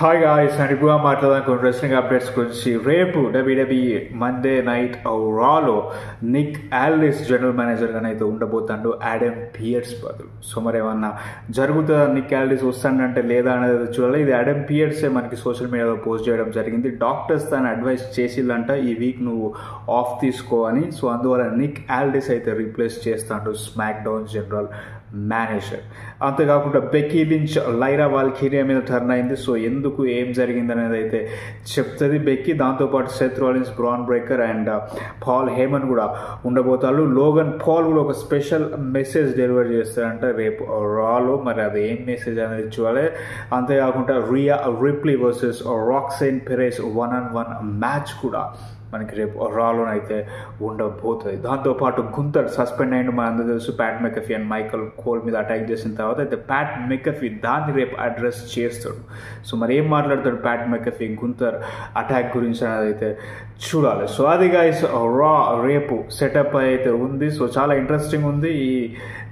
Hi guys, నేను ఇప్పుడు మాట్లాడడానికి రెస్లింగ్ అప్డేట్స్ గురించి. రేపు WWE మండే నైట్ రాలో నిక్ ఆల్డిస్ జనరల్ మేనేజర్గా అయితే ఉండబోతాడు ఆడమ్ పియర్స్ బదులు. సో మరి ఏమన్నా జరుగుతుందా, నిక్ ఆల్డిస్ వస్తాడంటే లేదా అనేది చూడాలి. ఇది ఆడమ్ పియర్సే మనకి సోషల్ మీడియాలో పోస్ట్ చేయడం జరిగింది. డాక్టర్స్ తను అడ్వైస్ చేసిల్లంట ఈ వీక్ నువ్వు ఆఫ్ తీసుకో అని. సో అందువల్ల నిక్ ఆల్డిస్ అయితే రీప్లేస్ చేస్తాడు స్మాక్ డౌన్ జనరల్ మేనేజర్. అంతేకాకుండా బెక్కీ లించ్ లైరా వాల్కిరియా మీద టర్న్ అయింది. సో ఎందుకు ఏం జరిగింది అనేది అయితే చెప్తుంది బెక్కీ. దాంతోపాటు Seth Rollins, Braun Breakker and Paul Heyman కూడా ఉండబోతారు. లోగన్ పాల్ కూడా ఒక స్పెషల్ మెసేజ్ డెలివర్ చేస్తారంట రేపు రాలో. మరి అది ఏం మెసేజ్ అనేది చూడాలి. అంతేకాకుండా రియా రిప్లీ వర్సెస్ రాక్సైన్ పెరేస్ 1-on-1 మ్యాచ్ కూడా మనకి రేపు రాలోనైతే ఉండబోతుంది. దాంతోపాటు గుంతర్ సస్పెండ్ అయిన మన అందరూ తెలుసు. Pat McAfee and Michael coal మీద అటాక్ చేసిన తర్వాత అయితే ప్యాట్ మెకఫీ దాన్ని రేపు అడ్రస్ చేస్తాడు. సో మరి ఏం మాట్లాడతాడు ప్యాట్ మెకఫీ గుంతర్ అటాక్ గురించి అనేది అయితే చూడాలి. సో అది గైస్ రా రేపు సెటప్ అయితే ఉంది. సో చాలా ఇంట్రెస్టింగ్ ఉంది ఈ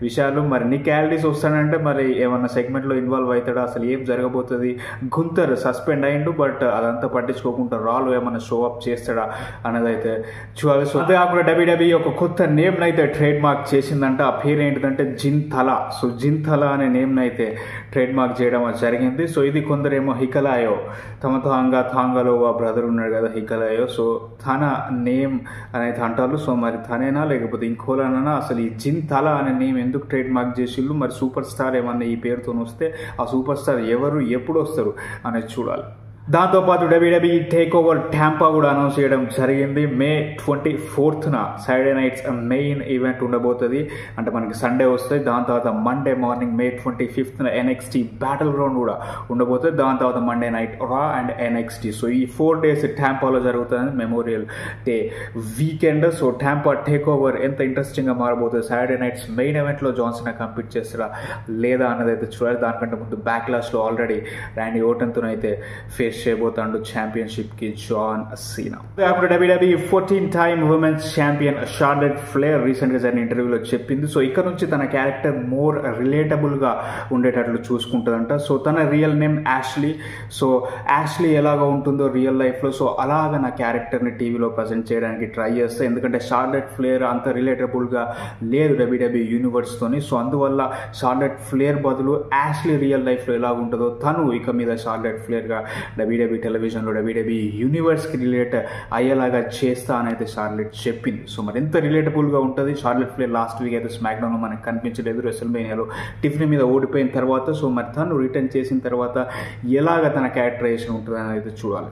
విషయాలు. మరి నిక్ ఆల్డిస్ వస్తాడంటే మరి ఏమన్నా సెగ్మెంట్లో ఇన్వాల్వ్ అవుతాడా, అసలు ఏం జరగబోతుంది? గుంతర్ సస్పెండ్ అయిండు, బట్ అదంతా పట్టించుకోకుండా రాలో ఏమన్నా షో అప్ చేస్తాడా అనేది అయితే చూడాలి. సో అంతేకాకుండా WWE ఒక కొత్త నేమ్ అయితే ట్రేడ్ మార్క్ చేసిందంట. ఆ పేరు ఏంటిదంటే జింథలా. సో జింథలా అనే నేమ్ అయితే ట్రేడ్ మార్క్ చేయడం జరిగింది. సో ఇది కొందరేమో హికలాయో, తమ థాంగాలో ఆ బ్రదర్ ఉన్నాడు కదా హికలాయో, సో తన నేమ్ అనేది అంటారు. సో మరి తనేనా లేకపోతే ఇంకోలానా? అసలు ఈ జింథలా అనే నేమ్ ఎందుకు ట్రేడ్ మార్క్ చేసిళ్ళు? మరి సూపర్ స్టార్ ఏమన్నా ఈ పేరుతో వస్తే ఆ సూపర్ స్టార్ ఎవరు, ఎప్పుడు వస్తారు అనేది చూడాలి. దాంతోపాటు WWE టేక్ ఓవర్ టాంపా కూడా అనౌన్స్ చేయడం జరిగింది. మే 24న సాటర్డే నైట్స్ మెయిన్ ఈవెంట్ ఉండబోతుంది. అంటే మనకి సండే వస్తుంది. దాని తర్వాత మండే మార్నింగ్ మే 25న NXT బ్యాటిల్ గ్రౌండ్ కూడా ఉండబోతుంది. దాని తర్వాత మండే నైట్ రా అండ్ NXT. సో ఈ 4 days టాంపాలో జరుగుతుంది, memorial day weekend. So Tampa take over ఎంత ఇంట్రెస్టింగ్గా మారబోతుంది. సాటర్డే నైట్స్ మెయిన్ ఈవెంట్లో జాన్సన్ కంపీట్ చేస్తారా లేదా అన్నది అయితే చూడాలి. దానికంటే ముందు బ్యాక్లాష్లో ఆల్రెడీ ర్యాండీ ఓర్టన్తో అయితే ఫేస్ చేయబోతాడు ఛాంపియన్షిప్ కి జాన్ సీనా. అప్పుడు WWE 14-time women's champion Charlotte Flair recent గా జరిగిన ఇంటర్వ్యూలో చెప్పింది. సో ఇక్కడ నుంచి తన క్యారెక్టర్ మోర్ రిలేటబుల్ గా ఉండేటట్లు చూసుకుంటుందంట. సో తన real name Ashley. So Ashley ఎలాగా ఉంటుందో రియల్ లైఫ్ లో, సో అలాగా నా క్యారెక్టర్ ని టీవీలో ప్రజెంట్ చేయడానికి ట్రై చేస్తా. ఎందుకంటే షార్లెట్ ఫ్లేర్ అంత రిలేటబుల్ గా లేదు WWE యూనివర్స్ తోని. సో అందువల్ల షార్లెట్ ఫ్లేర్ బదులు యాష్లీ రియల్ లైఫ్ లో ఎలా ఉంటుందో తను ఇక మీద షార్లెట్ ఫ్లేర్ గా WWE టెలివిజన్లో WWE యూనివర్స్కి రిలేట్ అయ్యేలాగా చేస్తా అని అయితే షార్లెట్ చెప్పింది. సో మరి ఎంత రిలేటబుల్గా ఉంటుంది. షార్లెట్ ఫ్లేర్ లాస్ట్ వీక్ అయితే స్మాక్ డౌన్లో మనకు కనిపించలేదు. రెస్ల్మేనియాలో టిఫినీ మీద ఓడిపోయిన తర్వాత. సో మరి తను రిటర్న్ చేసిన తర్వాత ఎలాగ తన క్యారెక్టరైజేషన్ ఉంటుంది అని అయితే చూడాలి.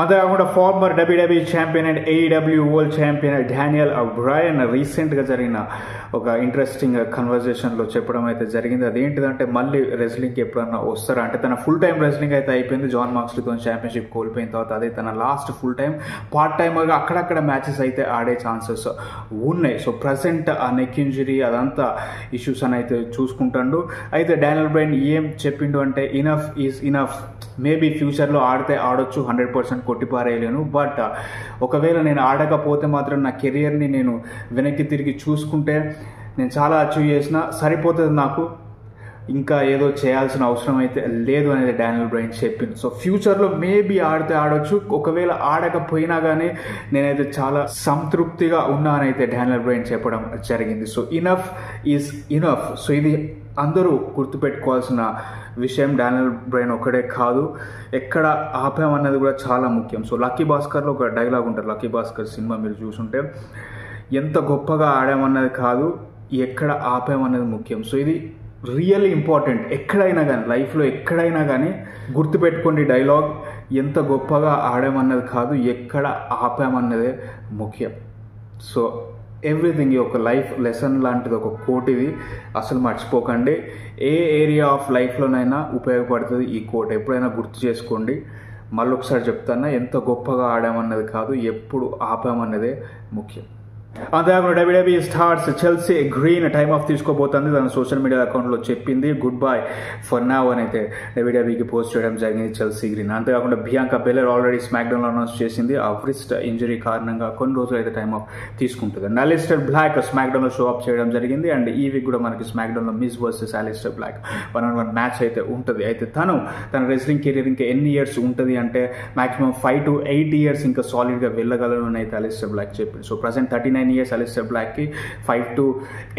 అంతేకాకుండా former WWE champion and AEW world champion Daniel Bryan రీసెంట్గా జరిగిన ఒక ఇంట్రెస్టింగ్ కన్వర్జేషన్లో చెప్పడం అయితే జరిగింది. అదేంటిదంటే మళ్ళీ రెస్లింగ్కి ఎప్పుడన్నా వస్తారా అంటే, తన ఫుల్ టైం రెస్లింగ్ అయితే అయిపోయింది. జాన్ మాక్స్లీతో ఛాంపియన్షిప్ కోల్పోయిన తర్వాత అదే తన లాస్ట్ ఫుల్ టైం. పార్ట్ టైమర్గా అక్కడక్కడ మ్యాచెస్ అయితే ఆడే ఛాన్సెస్ ఉన్నాయి. సో ప్రజెంట్ ఆ నెక్ ఇంజరీ అదంతా ఇష్యూస్ అని అయితే చూసుకుంటాడు. అయితే డానియల్ బ్రయన్ ఏం చెప్పిండు అంటే, ఇనఫ్ ఈజ్ ఇనఫ్. మేబీ ఫ్యూచర్లో ఆడితే ఆడొచ్చు, 100% కొట్టిపారేయలేను. బట్ ఒకవేళ నేను ఆడకపోతే మాత్రం నా కెరియర్ని నేను వెనక్కి తిరిగి చూసుకుంటే నేను చాలా అచీవ్ చేసిన సరిపోతుంది, నాకు ఇంకా ఏదో చేయాల్సిన అవసరం అయితే లేదు అనేది డానియల్ బ్రయన్ చెప్పింది. సో ఫ్యూచర్లో మేబీ ఆడితే ఆడొచ్చు, ఒకవేళ ఆడకపోయినా కానీ నేనైతే చాలా సంతృప్తిగా ఉన్నా అని అయితే డానియల్ బ్రయన్ చెప్పడం జరిగింది. So enough is enough. So ఇది అందరూ గుర్తుపెట్టుకోవాల్సిన విషయం. డానియల్ బ్రయన్ ఒక్కడే కాదు, ఎక్కడ ఆపామన్నది కూడా చాలా ముఖ్యం. సో లక్కీ భాస్కర్లో ఒక డైలాగ్ ఉంటుంది. లక్కీ భాస్కర్ సినిమా మీరు చూసుంటే, ఎంత గొప్పగా ఆడామన్నది కాదు, ఎక్కడ ఆపామన్నది ముఖ్యం. సో ఇది రియల్లీ ఇంపార్టెంట్. ఎక్కడైనా కానీ లైఫ్లో ఎక్కడైనా కానీ గుర్తుపెట్టుకోండి డైలాగ్. ఎంత గొప్పగా ఆడామన్నది కాదు, ఎక్కడ ఆపామన్నదే ముఖ్యం. సో ఎవ్రీథింగ్ ఒక లైఫ్ లెసన్ లాంటిది, ఒక కోట్ ఇది, అసలు మర్చిపోకండి. ఏ ఏరియా ఆఫ్ లైఫ్లోనైనా ఉపయోగపడుతుంది ఈ కోట్. ఎప్పుడైనా గుర్తు చేసుకోండి. మళ్ళొకసారి చెప్తాను, ఎంత గొప్పగా ఆడామన్నది కాదు, ఎప్పుడు ఆపామన్నదే ముఖ్యం. అంతేకాకుండా WWE stars Chelsea Green time off తీసుకోబోతుంది తన సోషల్ మీడియా అకౌంట్లో చెప్పింది గుడ్ బై ఫర్ నౌ అని అయితే WWEకి పోస్ట్ చేయడం జరిగింది చెల్సీ గ్రీన్. అంతేకాకుండా బియాంకా బెలర్ ఆల్రెడీ స్మాక్ డౌన్లో అనౌన్స్ చేసింది ఆ వ్రిస్ట్ ఇంజరీ కారణంగా కొన్ని రోజులు అయితే టైమ్ ఆఫ్ తీసుకుంటుంది. అండ్ అలిస్టర్ బ్లాక్ స్మాక్ డౌన్లో షో అప్ చేయడం జరిగింది. అండ్ ఈ వీక్ కూడా మనకి స్మాక్ డౌన్లో Miz versus Alister Black 1-on-1 match అయితే ఉంటుంది. అయితే తన రెస్లింగ్ కెరీర్ ఇంకా ఎన్ని ఇయర్స్ ఉంటుంది అంటే మాక్సిమం 5 to 8 ఇయర్స్ ఇంకా సాలిడ్గా వెళ్ళగలను అని అయితే అలిస్టర్ బ్లాక్ చెప్పింది. సో ప్రజెంట్ 39 ఇయర్స్ అలిస్టర్ బ్లాక్కి 5 to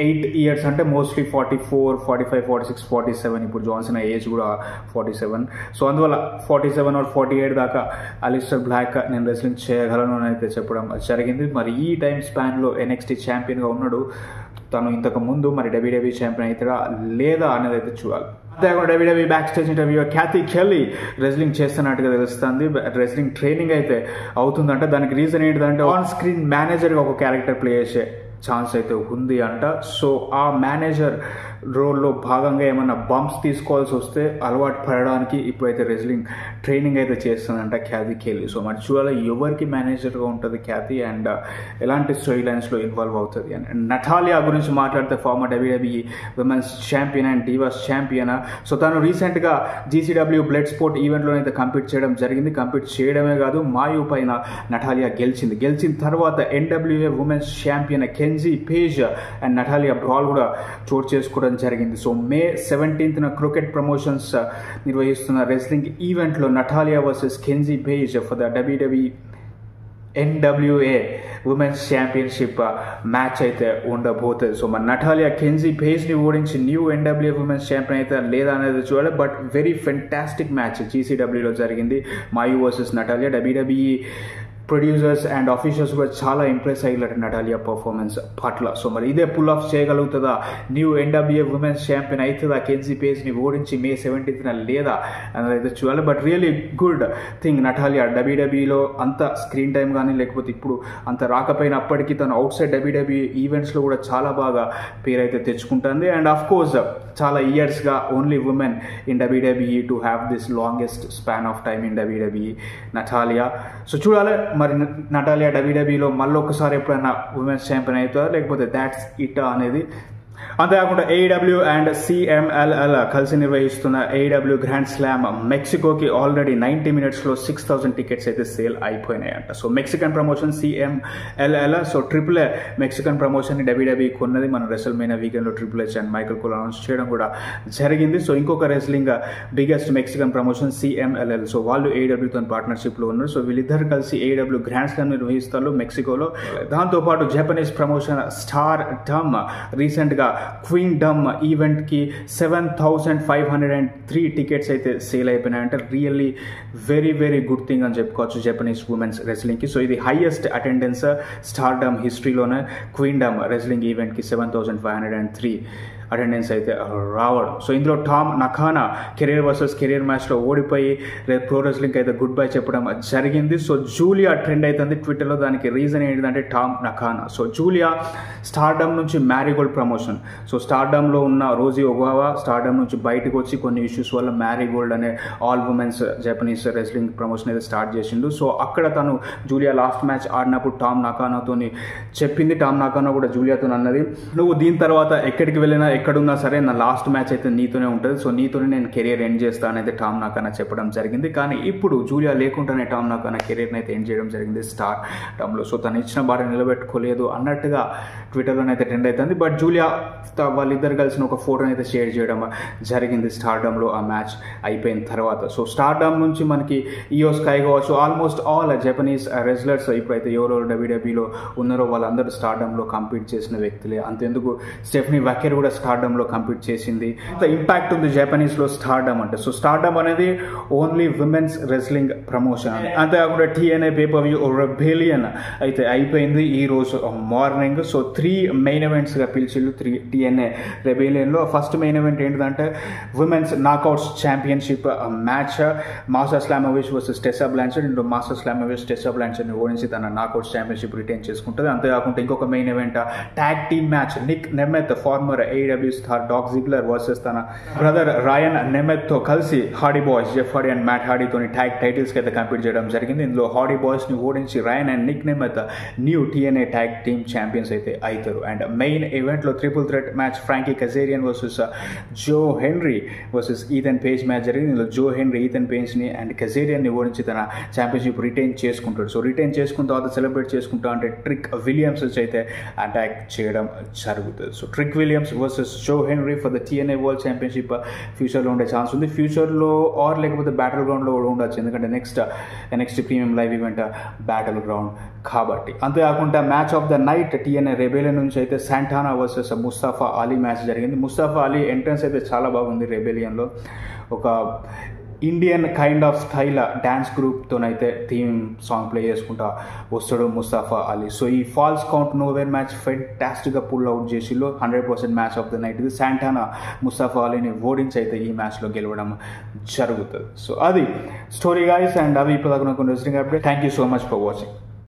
8 ఇయర్స్ అంటే మోస్ట్లీ 44, 45, 46, 47. ఇప్పుడు జాన్సన్ ఏజ్ కూడా 47. సో అందువల్ల 47 or 48 దాకా అలిస్టర్ బ్లాక్ నేను రెస్లింగ్ చేయగలను అని అయితే చెప్పడం జరిగింది. మరి ఈ టైం స్పాన్లో NXT ఛాంపియన్గా ఉన్నాడు. తను ఇంతకు ముందు మరి WWE ఛాంపియన్ అవుతాడా లేదా అనేది అయితే చూడాలి. అంతేకాకుండా WWE backstage interview Kathy Kelly wrestling చేస్తున్నట్టుగా తెలుస్తుంది. రెస్లింగ్ ట్రైనింగ్ అయితే అవుతుందంట. దానికి రీజన్ ఏంటంటే ఆన్ స్క్రీన్ మేనేజర్గా ఒక క్యారెక్టర్ ప్లే చేసే ఛాన్స్ అయితే ఉంది అంట. సో ఆ మేనేజర్ రోల్లో భాగంగా ఏమన్నా బంప్స్ తీసుకోవాల్సి వస్తే అలవాటు పడడానికి ఇప్పుడైతే రెస్లింగ్ ట్రైనింగ్ అయితే చేస్తుందంట క్యాథీ కెల్లీ. సో మరి చూడాలి ఎవరికి మేనేజర్గా ఉంటుంది క్యాథీ అండ్ ఎలాంటి స్టోరీ లైన్స్లో ఇన్వాల్వ్ అవుతుంది అని. నటాలియా గురించి మాట్లాడితే former WWE women's champion and Divas champion. So తను రీసెంట్గా GCW బ్లడ్ స్పోర్ట్ ఈవెంట్లో అయితే కంపీట్ చేయడం జరిగింది. కంపీట్ చేయడమే కాదు మాయు పైన నటాలియా గెలిచిన తర్వాత NWA women's champion Kenzie Paige and Natalya brawl కూడా చోటు చేసుకోవడం జరిగింది. So May 17th Crockett promotions నిర్వహిస్తున్న రెస్లింగ్ ఈవెంట్లో Natalya versus Kenzie Paige for the WWE NWA women's championship match అయితే ఉండబోతుంది. సో మన నటాలియా కెన్జీ పేజ్ని ఓడించి న్యూ NWA ఉమెన్స్ ఛాంపియన్ అయితే లేదా అనేది చూడాలి. బట్ వెరీ ఫెంటాస్టిక్ మ్యాచ్ GCWలో జరిగింది Mayu versus Natalya. WWE producers and officials కూడా చాలా ఇంప్రెస్ అయ్యారు నటాలియా పర్ఫార్మెన్స్ పట్ల. సో మరి ఇదే పుల్ ఆఫ్ చేయగలుగుతుందా, న్యూ NWA ఉమెన్స్ ఛాంపియన్ అవుతుందా, కెన్జీ పేజ్ని ఓడించి May 17th లేదా అనేది అయితే చూడాలి. But really good thing Natalya WWEలో అంత స్క్రీన్ టైం కానీ లేకపోతే ఇప్పుడు అంత రాకపోయినప్పటికీ తను అవుట్ సైడ్ WWE ఈవెంట్స్లో కూడా చాలా బాగా పేరైతే తెచ్చుకుంటుంది. అండ్ ఆఫ్ కోర్స్ చాలా ఇయర్స్గా only women in WWE to have this longest span of time in WWE Natalia. So చూడాలి మరి నటాలియా WWEలో మళ్ళీ ఒకసారి ఎప్పుడైనా ఉమెన్స్ ఛాంపియన్ అవుతుందా లేకపోతే దాట్స్ ఇట్ అనేది. అంతేకాకుండా AEW అండ్ CMLL కలిసి నిర్వహిస్తున్న AEW గ్రాండ్ స్లామ్ మెక్సికోకి ఆల్రెడీ 90 minutesలో 6,000 టికెట్స్ అయితే సేల్ అయిపోయినాయంట. So Mexican promotion CMLL. So AAA Mexican ప్రమోషన్ని WWE కొన్నది. మన రెసల్మేనియా వీకెండ్లో Triple H and Michael Cole announce చేయడం కూడా జరిగింది. సో ఇంకొక wrestling biggest Mexican promotion CMLL. So వాళ్ళు AEWతో పార్ట్నర్షిప్లో ఉన్నారు. సో వీళ్ళిద్దరు కలిసి AEW గ్రాండ్ స్లామ్ నిర్వహిస్తారు మెక్సికోలో. దాంతోపాటు జపనీస్ ప్రమోషన్ స్టార్ డమ్ రీసెంట్గా క్వీన్ డమ్ ఈవెంట్కి 7,503 టికెట్స్ అయితే సేల్ అయిపోయినాయంటే రియల్లీ వెరీ గుడ్ థింగ్ అని చెప్పుకోవచ్చు జపనీస్ ఉమెన్స్ రెస్లింగ్కి. సో ఇది హైయెస్ట్ అటెండెన్స్ స్టార్ డమ్ హిస్టరీలోనే క్వీన్ డమ్ రెస్లింగ్ ఈవెంట్కి 7,503 అటెండెన్స్ అయితే రావడం. సో ఇందులో Tam Nakano career versus career మ్యాచ్లో ఓడిపోయి ప్రో రెస్లింగ్కి అయితే గుడ్ బై చెప్పడం జరిగింది. సో జూలియా ట్రెండ్ అవుతుంది ట్విట్టర్లో. దానికి రీజన్ ఏంటంటే టామ్ నకానా. సో జూలియా స్టార్డమ్ నుంచి మ్యారీగోల్డ్ ప్రమోషన్. సో స్టార్డమ్లో ఉన్న రోజీ ఒగావా స్టార్డమ్ నుంచి బయటకు వచ్చి కొన్ని ఇష్యూస్ వల్ల మ్యారీగోల్డ్ అనే all women's Japanese wrestling promotion అయితే స్టార్ట్ చేసిండు. సో అక్కడ తను జూలియా లాస్ట్ మ్యాచ్ ఆడినప్పుడు టామ్ నకానాతో చెప్పింది. టామ్ నకానా కూడా జూలియాతో అన్నది, నువ్వు దీని తర్వాత ఎక్కడికి వెళ్ళినా ఎక్కడున్నా సరే నా లాస్ట్ మ్యాచ్ అయితే నీతోనే ఉంటుంది. సో నీతోనే నేను కెరీర్ ఎండ్ చేస్తాను అయితే టామ్ నకానా చెప్పడం జరిగింది. కానీ ఇప్పుడు జూలియా లేకుండానే టామ్ నకానా కెరీర్ని అయితే ఎండ్ చేయడం జరిగింది స్టార్ డమ్లో. సో తను ఇచ్చిన బాట నిలబెట్టుకోలేదు అన్నట్టుగా ట్విట్టర్లోనైతే ట్రెండ్ అవుతుంది. బట్ జూలియా వాళ్ళిద్దరు కలిసిన ఒక ఫోటోని అయితే షేర్ చేయడం జరిగింది స్టార్ డమ్లో ఆ మ్యాచ్ అయిపోయిన తర్వాత. సో స్టార్ డమ్ నుంచి మనకి ఇయో స్కై కావచ్చు ఆల్మోస్ట్ ఆల్ జపనీస్ రెస్లర్స్ ఇప్పుడైతే ఎవరెవరు WWEలో ఉన్నారో వాళ్ళందరూ స్టార్ డమ్లో కంపీట్ చేసిన వ్యక్తులే. అంతెందుకు స్టెఫనీ వాకెర్ కూడా స్టార్ డమ్లో కంపీట్ చేసింది. అంత ఇంపాక్ట్ ఉంది జపనీస్లో స్టార్ డమ్ అంటే. సో స్టార్ డమ్ అనేది ఓన్లీ విమెన్స్ రెస్లింగ్ ప్రమోషన్. అంతేకాకుండా TNA పేపర్వ్యూ రెబెలియన్ అయితే అయిపోయింది ఈ రోజు మార్నింగ్. సో 3 మెయిన్ ఈవెంట్స్గా పిలిచిళ్ళు TNA రెబెలియన్లో. ఫస్ట్ మెయిన్ ఈవెంట్ ఏంటంటే women's knockouts championship match Masha Slamovich versus Tessa Blanchard. ఇంట్లో మాస్టర్ స్లామోవిచ్ టెస్సా బ్లాంచర్డ్ని ఓడించి తన నాకౌట్స్ ఛాంపియన్షిప్ రిటైన్ చేసుకుంటుంది. అంతేకాకుండా ఇంకొక main event tag team match Nick Nemeth former AEW WWE star డాక్ జిగ్లర్ వర్సెస్ తన బ్రదర్ రాయన్ నెమెత్తో కలిసి Hardy Boys Jeff Hardy and Matt హార్డీతోని ట్యాగ్ టైటిల్స్కి అయితే కంప్లీట్ చేయడం జరిగింది. ఇందులో హార్డీ బాయ్స్ని ఓడించి Ryan and Nick Nemeth new TNA tag team champions అయితే అవుతారు. అండ్ మెయిన్ ఈవెంట్లో triple threat match Frankie Kazarian versus Joe Hendry versus Ethan Page match జరిగింది. ఇందులో జో హెన్రీ ఈథన్ పేజ్ని అండ్ కజేరియన్ని ఓడించి తన ఛాంపియన్షిప్ రిటైన్ చేసుకుంటాడు. సో రిటైన్ చేసుకున్న తర్వాత సెలబ్రేట్ చేసుకుంటా అంటే ట్రిక్ విలియమ్స్ వచ్చి అయితే అటాక్ చేయడం జరుగుతుంది. So Trick Williams versus Joe Hendry for the TNA world championship ఫ్యూచర్లో ఉండే ఛాన్స్ ఉంది. ఫ్యూచర్లో ఆర్ లేకపోతే బ్యాటిల్ గ్రౌండ్లో కూడా ఉండొచ్చు, ఎందుకంటే నెక్స్ట్ ప్రీమియం లైవ్ ఈవెంట్ బ్యాటిల్ గ్రౌండ్ కాబట్టి. అంతేకాకుండా match of the night TNA Rebellion నుంచి అయితే Santana versus Mustafa Ali match జరిగింది. ముస్తఫా అలీ ఎంట్రన్స్ అయితే చాలా బాగుంది. రెబేలియన్లో ఒక Indian kind of style dance గ్రూప్తోనైతే థీమ్ సాంగ్ ప్లే చేసుకుంటా వస్తాడు ముస్తఫా అలీ. సో ఈ ఫాల్స్ కౌంట్ నోవేర్ మ్యాచ్ ఫెంటాస్టిక్గా పుల్ అవుట్ చేసిలో 100% మ్యాచ్ ఆఫ్ ద నైట్ ఇది. శాంటానా ముస్తఫా అలీని ఓడించి అయితే ఈ మ్యాచ్లో గెలవడం జరుగుతుంది. సో అది స్టోరీ గైస్, అండ్ అవి ఇప్పుడు కొన్ని wrestling update. Thank you so much for watching.